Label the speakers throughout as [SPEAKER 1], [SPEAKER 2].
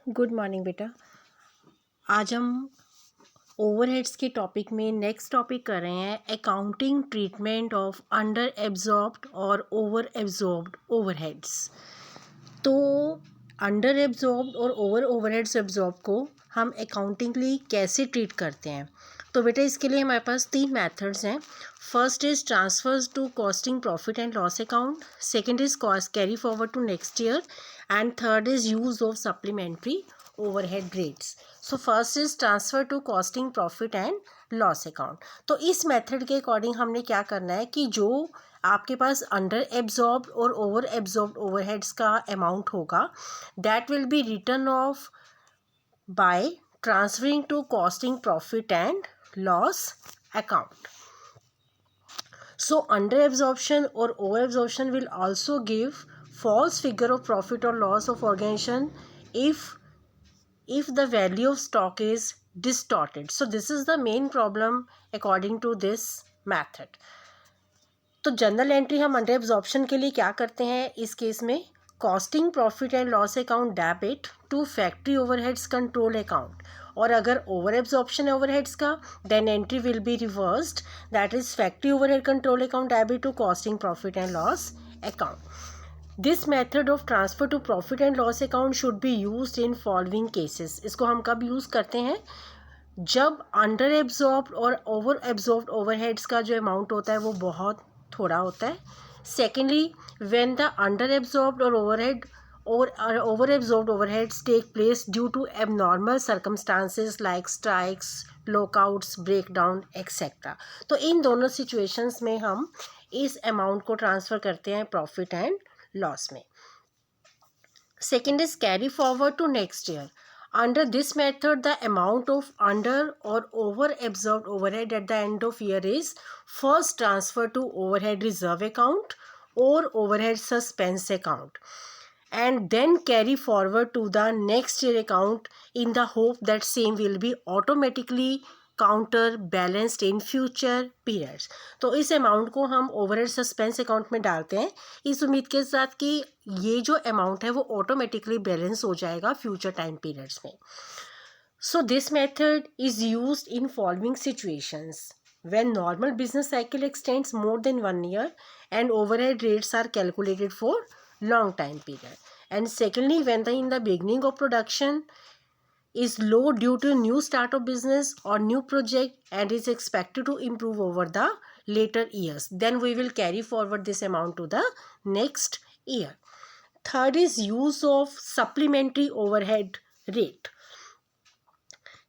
[SPEAKER 1] Good morning बेटा। आज हम ओवरहेड्स के टॉपिक में नेक्स्ट टॉपिक कर रहे हैं accounting treatment of under absorbed और ओवर एब्जॉर्ब्ड ओवरहेड्स। तो अंडर एब्जॉर्ब्ड और ओवरहेड्स एब्जॉर्ब को हम अकाउंटिंगली कैसे ट्रीट करते हैं। तो बेटा इसके लिए हमारे पास तीन मेथड्स हैं। First is transfers to costing profit and loss account, second is cost carry forward to next year, and third is use of supplementary overhead rates. So first is transfer to costing profit and loss account. तो इस method के according हमने क्या करना है कि जो आपके पास अंडर एब्जॉर्ब्ड और ओवर एब्जॉर्ब्ड ओवरहेड्स का अमाउंट होगा that will be written off by transferring to costing profit and loss account. So under absorption or over absorption will also give false figure of profit or loss of organization if the value of stock is distorted. So this is the main problem according to this method. तो journal entry हम under absorption के लिए क्या करते हैं इस case में, costing profit and loss account debit to factory overheads control account, और अगर ओवर एब्जॉर्प्शन है ओवरहेड्स का then entry will be reversed, that is factory overhead control account debit to costing profit and loss account. This method of transfer to profit and loss account should be used in following cases. इसको हम कब use करते हैं, जब under absorbed और over absorbed overheads का जो amount होता है वो बहुत थोड़ा होता है. Secondly when the under absorbed और over absorbed overheads take place due to abnormal circumstances like strikes, lockouts, breakdown etcetera. तो इन दोनों सिचुएशंस में हम इस अमाउंट को ट्रांसफ़र करते हैं प्रॉफिट एंड लॉस में. Second is carry forward to next year. Under this method, the amount of under or over absorbed overhead at the end of year is first transferred to overhead reserve account or overhead suspense account, and then carry forward to the next year account in the hope that same will be automatically counter balanced in future periods. तो इस amount को हम overhead suspense account में डालते हैं इस उम्मीद के साथ कि ये जो अमाउंट है वो ऑटोमेटिकली बैलेंस हो जाएगा फ्यूचर टाइम पीरियड्स में. So this method is used in following situations when normal business cycle extends more than 1 year and overhead rates are calculated for long time period, and secondly when in the beginning of production is low due to new start of business or new project and is expected to improve over the later years, then we will carry forward this amount to the next year. Third is use of supplementary overhead rate.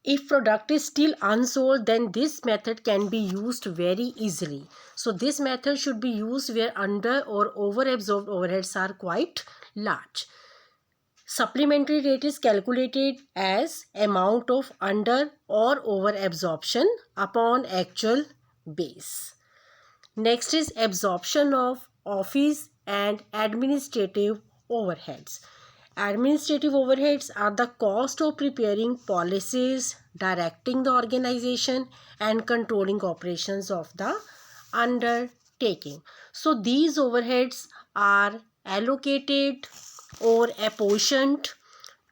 [SPEAKER 1] If product is still unsold, then this method can be used very easily. So this method should be used where under or over absorbed overheads are quite large. Supplementary rate is calculated as amount of under or over absorption upon actual base. Next is absorption of office and administrative overheads. Administrative overheads are the cost of preparing policies, directing the organization, and controlling operations of the undertaking. So these overheads are allocated or apportioned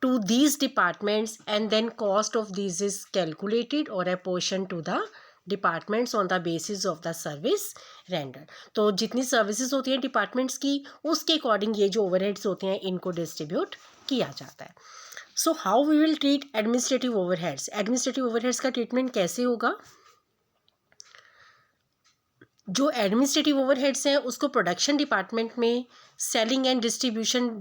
[SPEAKER 1] to these departments, and then cost of these is calculated or apportioned to the departments on the basis of the service render. तो जितनी services होती हैं departments की उसके according ये जो overheads होते हैं इनको डिस्ट्रीब्यूट किया जाता है. So how we will treat administrative overheads. Administrative overheads का ट्रीटमेंट कैसे होगा, जो एडमिनिस्ट्रेटिव ओवरहेड्स हैं उसको प्रोडक्शन डिपार्टमेंट में सेलिंग एंड डिस्ट्रीब्यूशन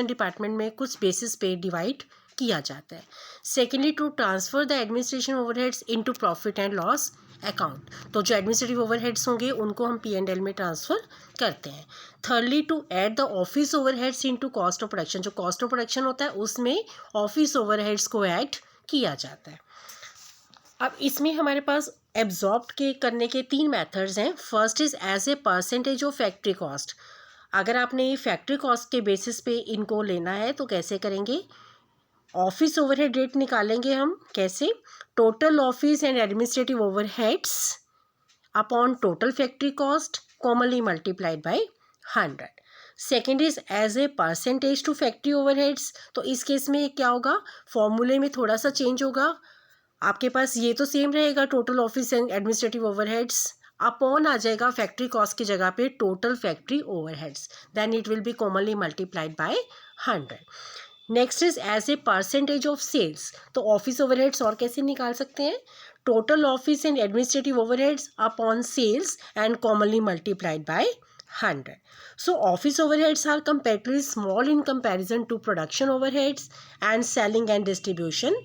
[SPEAKER 1] डिपार्टमेंट में कुछ बेसिस पे डिवाइड किया जाता है. Secondly to transfer the administration overheads into profit and loss account. तो जो एडमिनिस्ट्रेटिव ओवरहेड्स होंगे उनको हम P&L में ट्रांसफ़र करते हैं. Thirdly to add the office overheads into cost of production. जो कॉस्ट ऑफ प्रोडक्शन होता है उसमें ऑफिस ओवरहेड्स को ऐड किया जाता है. अब इसमें हमारे पास एब्जॉर्ब के करने के तीन मेथड्स हैं. First is as a percentage of factory cost. अगर आपने फैक्ट्री कॉस्ट के बेसिस पे इनको लेना है तो कैसे करेंगे, ऑफिस ओवरहेड रेट निकालेंगे हम. कैसे, total office and administrative overheads upon total factory cost commonly multiplied by 100. Second is as a percentage to factory overheads. तो इस केस में क्या होगा, फॉर्मूले में थोड़ा सा चेंज होगा। आपके पास ये तो सेम रहेगा, total office and administrative overheads upon आ जाएगा फैक्ट्री कॉस्ट की जगह पे total factory overheads, then it will be commonly multiplied by 100। Next is as a percentage of sales. तो ऑफिस ओवरहेड्स और कैसे निकाल सकते हैं, total office and administrative overheads upon sales and commonly multiplied by 100. So office overheads are comparatively small in comparison to production overheads and selling and distribution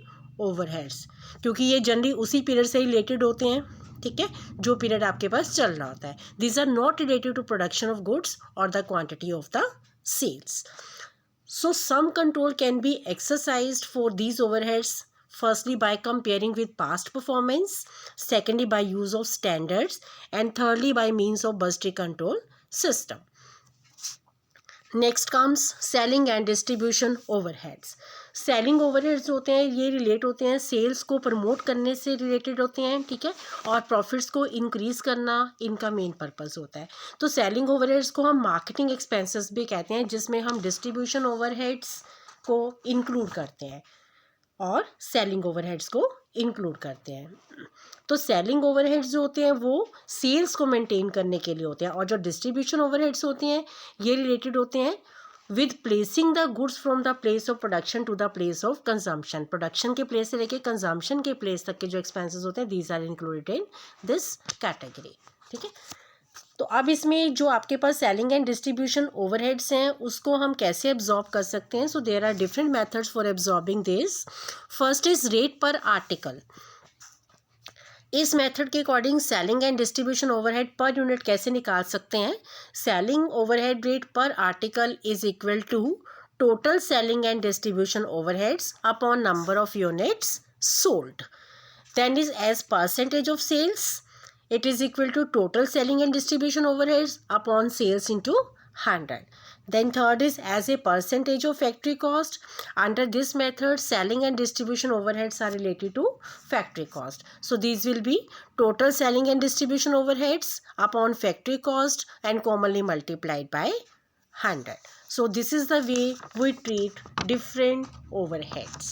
[SPEAKER 1] overheads, क्योंकि ये generally उसी period से related होते हैं, ठीक है, जो पीरियड आपके पास चल रहा होता है. These are not related to production of goods or the quantity of the sales. So some control can be exercised for these overheads. Firstly, by comparing with past performance. Secondly, by use of standards. And thirdly, by means of budgetary control system. Next comes selling and distribution overheads. Selling overheads होते हैं, ये relate होते हैं sales को promote करने से related होते हैं, ठीक है, और प्रॉफिट्स को इंक्रीज करना इनका मेन पर्पस होता है. तो सेलिंग ओवरहेड्स को हम मार्केटिंग एक्सपेंसेस भी कहते हैं, जिसमें हम डिस्ट्रीब्यूशन ओवरहेड्स को इंक्लूड करते हैं और सेलिंग ओवरहेड्स को इंक्लूड करते हैं. तो सेलिंग ओवरहेड्स जो होते हैं वो सेल्स को मेंटेन करने के लिए होते हैं, और जो डिस्ट्रीब्यूशन ओवरहेड्स होते हैं ये रिलेटेड होते हैं with placing the goods from the place of production to the place of consumption. Production के प्लेस से लेके कंजम्पशन के प्लेस तक के जो एक्सपेंसेस होते हैं these are included in this category, ठीक है. तो अब इसमें जो आपके पास सेलिंग एंड डिस्ट्रीब्यूशन ओवरहेड्स हैं उसको हम कैसे एब्जॉर्ब कर सकते हैं. So there are different methods for absorbing this. First is rate per article. इस मेथड के according selling and distribution overhead per unit कैसे निकाल सकते हैं. Selling overhead rate per article is equal to total selling and distribution overheads upon number of units sold. Then is as percentage of sales. It is equal to total selling and distribution overheads upon sales into 100. Then third is as a percentage of factory cost. Under this method, selling and distribution overheads are related to factory cost. So these will be total selling and distribution overheads upon factory cost and commonly multiplied by 100. So this is the way we treat different overheads.